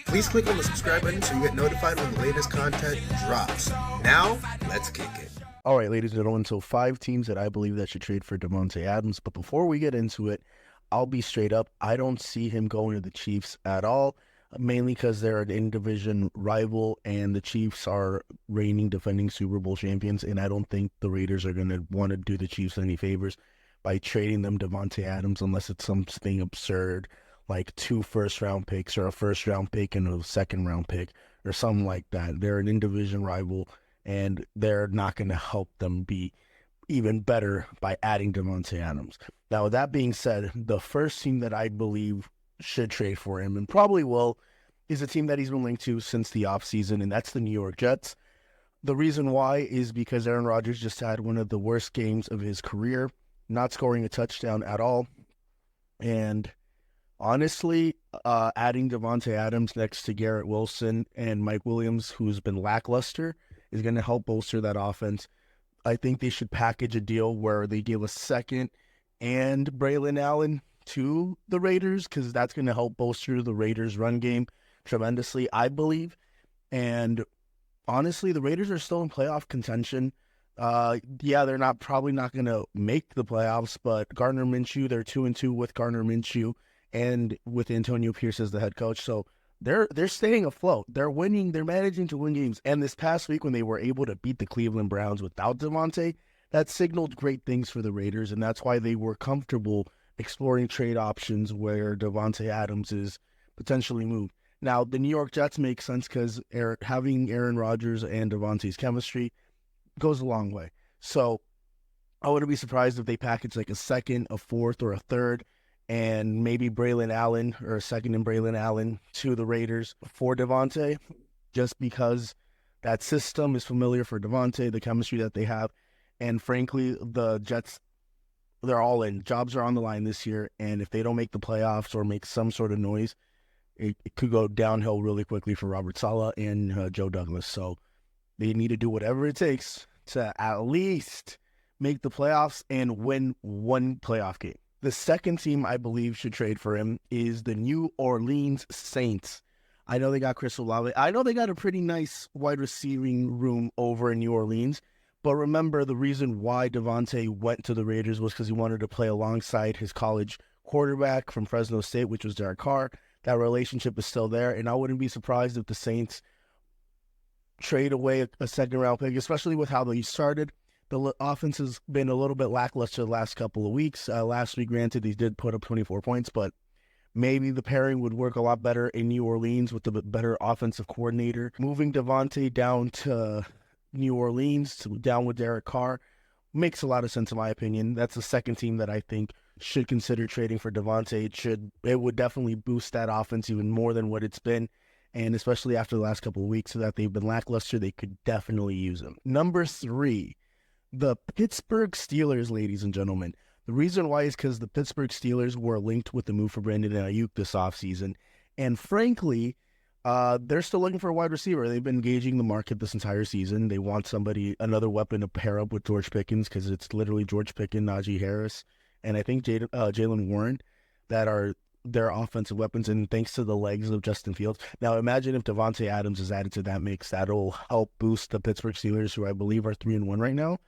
Please click on the subscribe button so you get notified when the latest content drops. Now, let's kick it. All right, ladies and gentlemen, so 5 teams that I believe that should trade for Davante Adams. But before we get into it, I'll be straight up. I don't see him going to the Chiefs at all, mainly because they're an in-division rival, and the Chiefs are reigning, defending Super Bowl champions, and I don't think the Raiders are going to want to do the Chiefs any favors by trading them Davante Adams unless it's something absurd like 2 first-round picks or a first-round pick and a second-round pick or something like that. They're an in-division rival, and they're not going to help them be even better by adding Davante Adams. Now, with that being said, the first team that I believe should trade for him, and probably will, is a team that he's been linked to since the offseason, and that's the New York Jets. The reason why is because Aaron Rodgers just had one of the worst games of his career, not scoring a touchdown at all. And honestly, adding Davante Adams next to Garrett Wilson and Mike Williams, who's been lackluster, is going to help bolster that offense. I think they should package a deal where they give a second and Braylon Allen to the Raiders, because that's going to help bolster the Raiders' run game tremendously, I believe. And honestly, the Raiders are still in playoff contention. They're probably not going to make the playoffs, but Gardner Minshew, they're 2-2 with Gardner Minshew and with Antonio Pierce as the head coach. So they're staying afloat. They're winning. They're managing to win games. And this past week, when they were able to beat the Cleveland Browns without Davante, that signaled great things for the Raiders, and that's why they were comfortable exploring trade options where Davante Adams is potentially moved. Now, the New York Jets make sense because having Aaron Rodgers and Davante's chemistry goes a long way. So I wouldn't be surprised if they package like a second, a fourth, or a third, and maybe Braylon Allen or a second and Braylon Allen to the Raiders for Davante, just because that system is familiar for Davante, the chemistry that they have. And frankly, the Jets, they're all in. Jobs are on the line this year, and if they don't make the playoffs or make some sort of noise, it could go downhill really quickly for Robert Saleh and Joe Douglas. So they need to do whatever it takes to at least make the playoffs and win one playoff game. The second team I believe should trade for him is the New Orleans Saints. I know they got Chris Olave. I know they got a pretty nice wide receiving room over in New Orleans. But remember, the reason why Davante went to the Raiders was because he wanted to play alongside his college quarterback from Fresno State, which was Derek Carr. That relationship is still there, and I wouldn't be surprised if the Saints trade away a second-round pick, especially with how they started. The offense has been a little bit lackluster the last couple of weeks. Last week, granted, they did put up 24 points, but maybe the pairing would work a lot better in New Orleans with a better offensive coordinator. Moving Davante down to New Orleans, down with Derek Carr, makes a lot of sense in my opinion. That's the second team that I think should consider trading for Davante. It would definitely boost that offense even more than what it's been. And especially after the last couple of weeks, so that they've been lackluster, they could definitely use them. Number 3, the Pittsburgh Steelers, ladies and gentlemen. The reason why is because the Pittsburgh Steelers were linked with the move for Brandon Ayuk this offseason. And frankly, they're still looking for a wide receiver. They've been gauging the market this entire season. They want another weapon to pair up with George Pickens, because it's literally George Pickens, Najee Harris, and I think Jalen Warren that are their offensive weapons, and thanks to the legs of Justin Fields. Now, imagine if Davante Adams is added to that mix. That'll help boost the Pittsburgh Steelers, who I believe are 3-1 right now,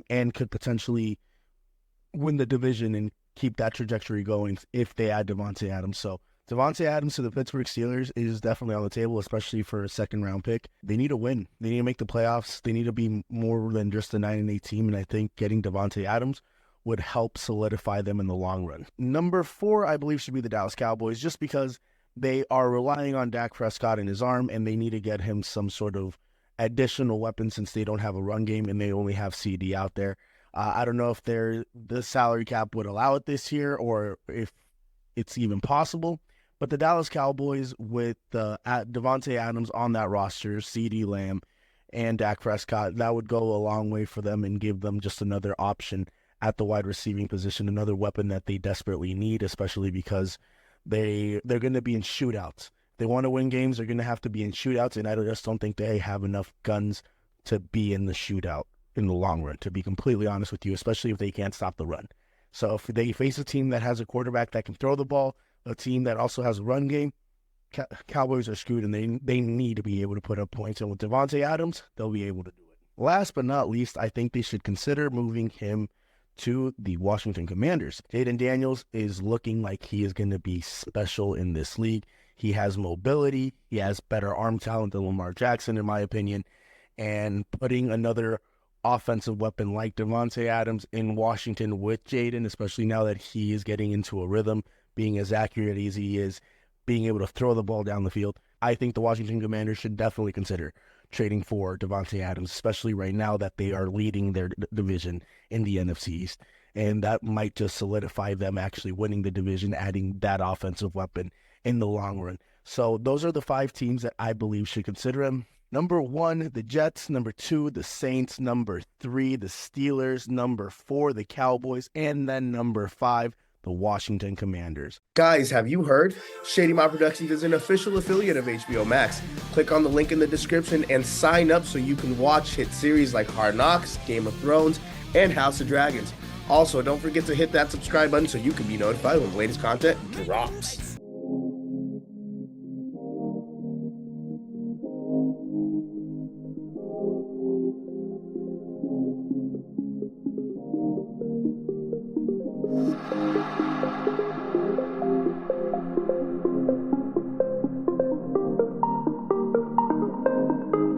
and could potentially win the division and keep that trajectory going if they add Davante Adams. So Davante Adams to the Pittsburgh Steelers is definitely on the table, especially for a second-round pick. They need to win. They need to make the playoffs. They need to be more than just a 9-8 team, and I think getting Davante Adams would help solidify them in the long run. Number 4, I believe, should be the Dallas Cowboys, just because they are relying on Dak Prescott and his arm, and they need to get him some sort of additional weapon since they don't have a run game and they only have CD out there. I don't know if the salary cap would allow it this year or if it's even possible. But the Dallas Cowboys with Davante Adams on that roster, CD Lamb, and Dak Prescott, that would go a long way for them and give them just another option at the wide receiving position, another weapon that they desperately need, especially because they're going to be in shootouts. If they want to win games, they're going to have to be in shootouts, and I just don't think they have enough guns to be in the shootout in the long run, to be completely honest with you, especially if they can't stop the run. So if they face a team that has a quarterback that can throw the ball, a team that also has a run game, Cowboys are screwed, and they need to be able to put up points. And with Davante Adams, they'll be able to do it. Last but not least, I think they should consider moving him to the Washington Commanders. Jayden Daniels is looking like he is going to be special in this league. He has mobility. He has better arm talent than Lamar Jackson, in my opinion. And putting another offensive weapon like Davante Adams in Washington with Jayden, especially now that he is getting into a rhythm, being as accurate as he is, being able to throw the ball down the field, I think the Washington Commanders should definitely consider trading for Davante Adams, especially right now that they are leading their division in the NFC East. And that might just solidify them actually winning the division, adding that offensive weapon in the long run. So those are the 5 teams that I believe should consider him. Number 1, the Jets. Number 2, the Saints. Number 3, the Steelers. Number 4, the Cowboys. And then number 5, the Washington Commanders. Guys, have you heard? Shady Mob Productions is an official affiliate of HBO Max. Click on the link in the description and sign up so you can watch hit series like Hard Knocks, Game of Thrones, and House of Dragons. Also, don't forget to hit that subscribe button so you can be notified when the latest content drops.